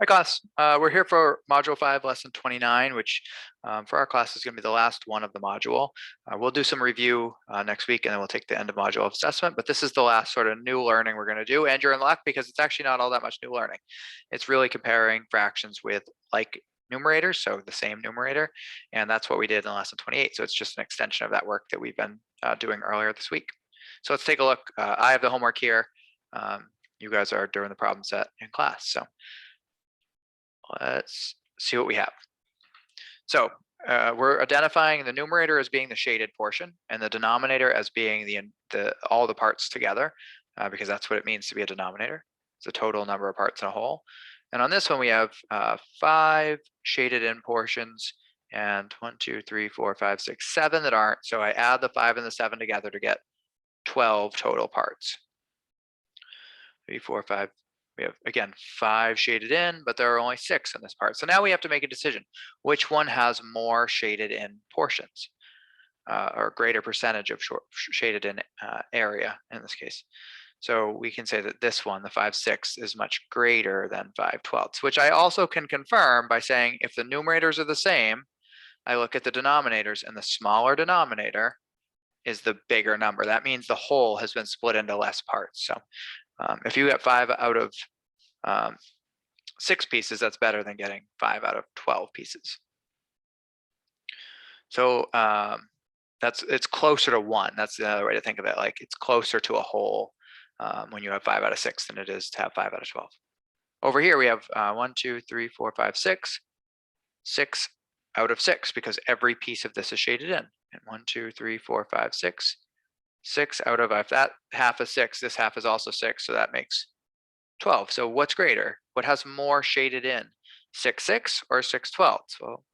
Hi class, we're here for Module 5, Lesson 29, which for our class is going to be the last one of the module. We'll do some review next week and then we'll take the end of module assessment, but this is the last sort of new learning we're going to do, and you're in luck because it's actually not all that much new learning. It's really comparing fractions with like numerators, so the same numerator, and that's what we did in Lesson 28, so it's just an extension of that work that we've been doing earlier this week. So let's take a look. I have the homework here. You guys are doing the problem set in class, so let's see what we have. So we're identifying the numerator as being the shaded portion and the denominator as being all the parts together, because that's what it means to be a denominator. It's the total number of parts in a whole. And on this one, we have 5 shaded in portions and 1, 2, 3, 4, 5, 6, 7 that aren't. So I add the 5 and the 7 together to get 12 total parts. 3, 4, 5. We have, again, 5 shaded in, but there are only 6 in this part. So now we have to make a decision. Which one has more shaded in portions, or greater percentage of shaded in area in this case? So we can say that this one, the 5 6, is much greater than 5 12ths, which I also can confirm by saying if the numerators are the same, I look at the denominators, and the smaller denominator is the bigger number. That means the whole has been split into less parts. So if you get 5 out of 6 pieces, that's better than getting 5 out of 12 pieces. So it's closer to 1. That's the other way to think of it. Like it's closer to a whole when you have 5 out of 6 than it is to have 5 out of 12. Over here we have 1, 2, 3, 4, 5, 6. 6 out of 6 because every piece of this is shaded in. And 1, 2, 3, 4, 5, 6. 6 out of, if that half is 6, this half is also 6, so that makes 12. So what's greater? What has more shaded in? 6 6 or 6 12ths? Well,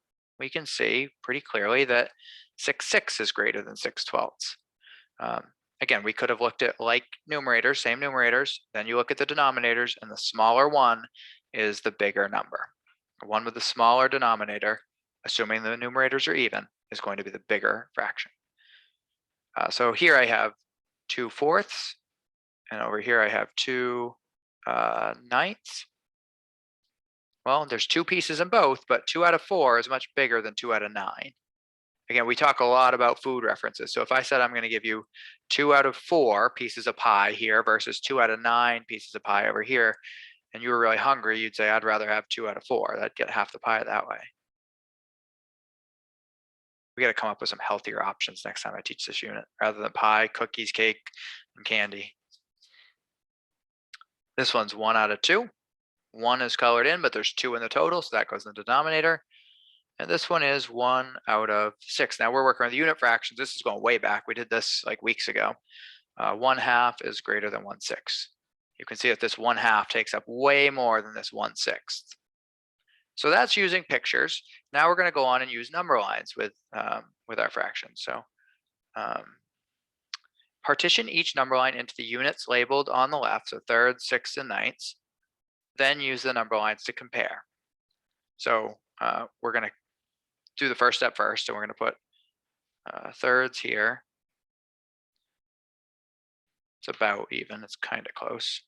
we can see pretty clearly that 6 6 is greater than 6 12ths. Again, we could have looked at like numerators, same numerators, then you look at the denominators, and the smaller one is the bigger number. The one with the smaller denominator, assuming the numerators are even, is going to be the bigger fraction. So here I have 2 4ths, and over here I have 2 9ths. Well, there's 2 pieces in both, but 2 out of 4 is much bigger than 2 out of 9. Again, we talk a lot about food references. So if I said I'm going to give you 2 out of 4 pieces of pie here versus 2 out of 9 pieces of pie over here, and you were really hungry, you'd say, I'd rather have 2 out of 4. That'd get half the pie that way. We got to come up with some healthier options next time I teach this unit, rather than pie, cookies, cake, and candy. This one's 1 out of 2. 1 is colored in, but there's 2 in the total, so that goes in the denominator. And this one is 1 out of 6. Now we're working on the unit fractions. This is going way back. We did this like weeks ago. 1/2 is greater than 1/6. You can see that this 1/2 takes up way more than this 1/6. So that's using pictures. Now we're going to go on and use number lines with our fractions. So partition each number line into the units labeled on the left, so thirds, sixths, and ninths. Then use the number lines to compare. So we're going to do the first step first, and we're going to put thirds here. It's about even. It's kind of close.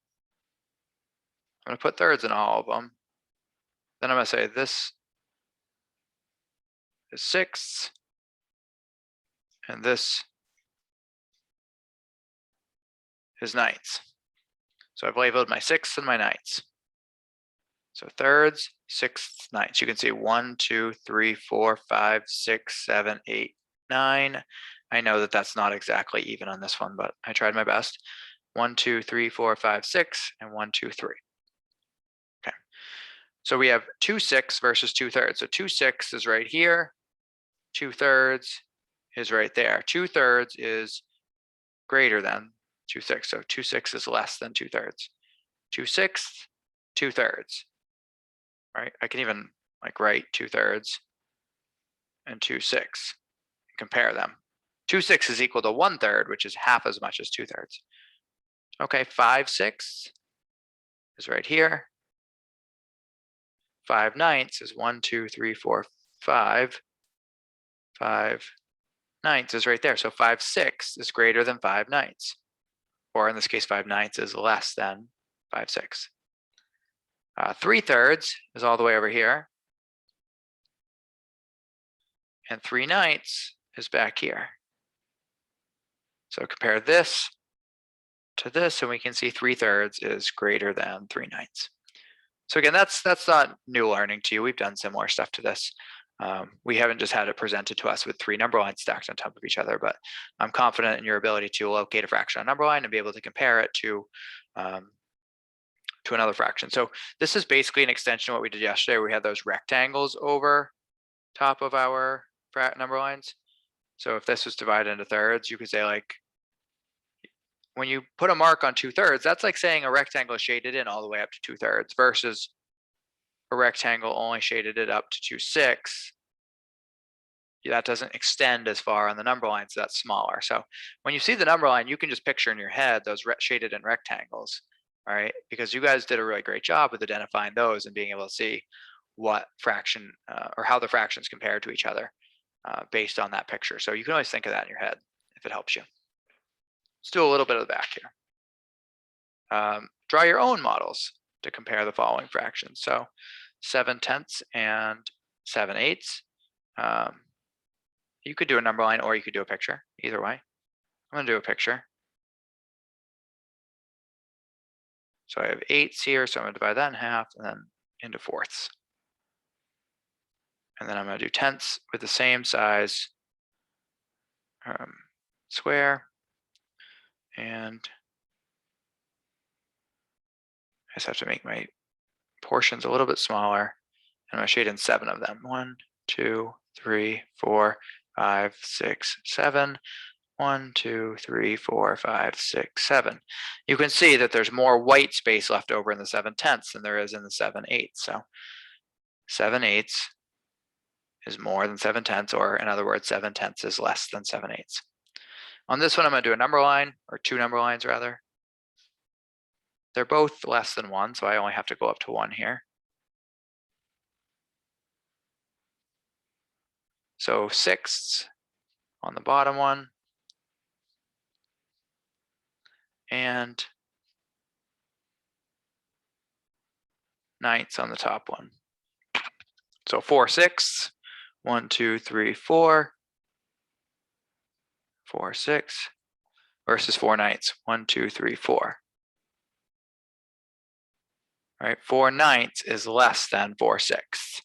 I'm going to put thirds in all of them. Then I'm going to say this is sixths, and this is ninths. So I've labeled my sixths and my ninths. So thirds, sixths, ninths. You can see 1, 2, 3, 4, 5, 6, 7, 8, 9. I know that that's not exactly even on this one, but I tried my best. 1, 2, 3, 4, 5, 6, and 1, 2, 3. Okay. So we have 2 6 versus 2 thirds. So 2 6 is right here. 2 thirds is right there. 2 thirds is greater than 2 6. So 2 6 is less than 2 thirds. 2 6, 2 thirds. Right? I can even like write 2 thirds and 2 6 and compare them. 2 6 is equal to 1/3, which is half as much as 2 thirds. Okay, 5 6 is right here. 5 ninths is 1, 2, 3, 4, 5. 5 ninths is right there. So 5 6 is greater than 5 ninths. Or in this case, 5 ninths is less than 5 6. 3/3 is all the way over here. And 3/9 is back here. So compare this to this, and we can see 3/3 is greater than 3/9. So again, that's not new learning to you. We've done similar stuff to this. We haven't just had it presented to us with 3 number lines stacked on top of each other, but I'm confident in your ability to locate a fraction on a number line and be able to compare it to another fraction. So this is basically an extension of what we did yesterday. We had those rectangles over top of our number lines. So if this was divided into thirds, you could say, like, when you put a mark on 2/3, that's like saying a rectangle is shaded in all the way up to 2/3 versus a rectangle only shaded it up to 2/6. That doesn't extend as far on the number line, so that's smaller. So when you see the number line, you can just picture in your head those shaded in rectangles, all right? Because you guys did a really great job with identifying those and being able to see what fraction or how the fractions compare to each other based on that picture. So you can always think of that in your head if it helps you. Let's do a little bit of the back here. Draw your own models to compare the following fractions. So 7/10 and 7/8. You could do a number line or you could do a picture, either way. I'm gonna do a picture. So I have 8s here, so I'm gonna divide that in half and then into fourths. And then I'm gonna do tenths with the same size square. And I just have to make my portions a little bit smaller. And I'm gonna shade in 7 of them. 1, 2, 3, 4, 5, 6, 7. 1, 2, 3, 4, 5, 6, 7. You can see that there's more white space left over in the 7/10 than there is in the 7/8. So 7/8 is more than 7/10, or in other words, 7/10 is less than 7/8. On this one, I'm going to do a number line, or 2 number lines rather. They're both less than 1, so I only have to go up to 1 here. So 6ths on the bottom one, and 9ths on the top one. So 4/6, 1, 2, 3, 4, 4/6 versus 4/9, 1, 2, 3, 4. All right, 4/9 is less than 4/6,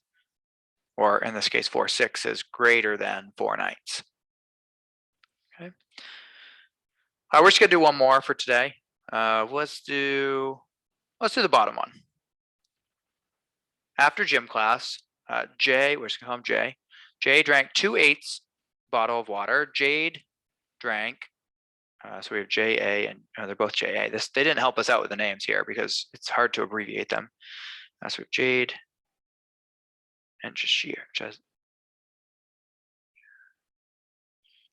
or in this case, 4/6 is greater than 4/9. Okay. We're just gonna do one more for today. Let's do the bottom one. After gym class, Jay, we're just gonna call him Jay. Jay drank 2/8 bottle of water. Jade drank. So we have JA, and they're both JA. They didn't help us out with the names here because it's hard to abbreviate them. So Jade and Jazir.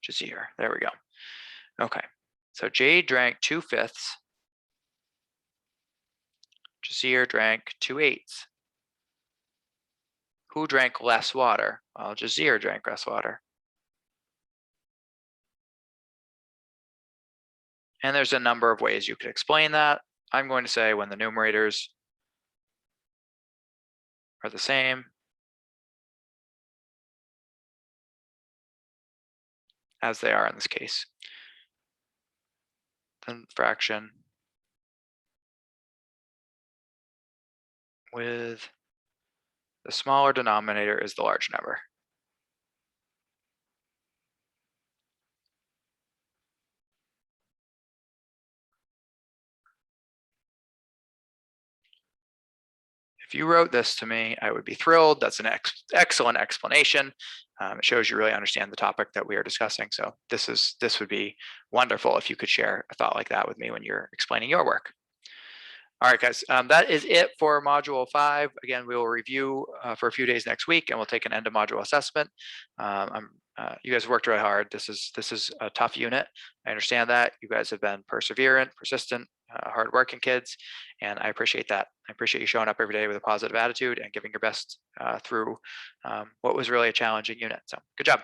Jazir. There we go. Okay. So Jade drank 2/5. Jazir drank 2/8. Who drank less water? Well, Jazir drank less water. And there's a number of ways you could explain that. I'm going to say when the numerators are the same as they are in this case, then fraction with the smaller denominator is the large number. If you wrote this to me, I would be thrilled. That's an excellent explanation. It shows you really understand the topic that we are discussing. So this would be wonderful if you could share a thought like that with me when you're explaining your work. All right, guys, that is it for Module 5. Again, we will review for a few days next week, and we'll take an end of module assessment. You guys worked really hard. This is a tough unit. I understand that. You guys have been perseverant, persistent, hardworking kids, and I appreciate that. I appreciate you showing up every day with a positive attitude and giving your best through what was really a challenging unit. So good job.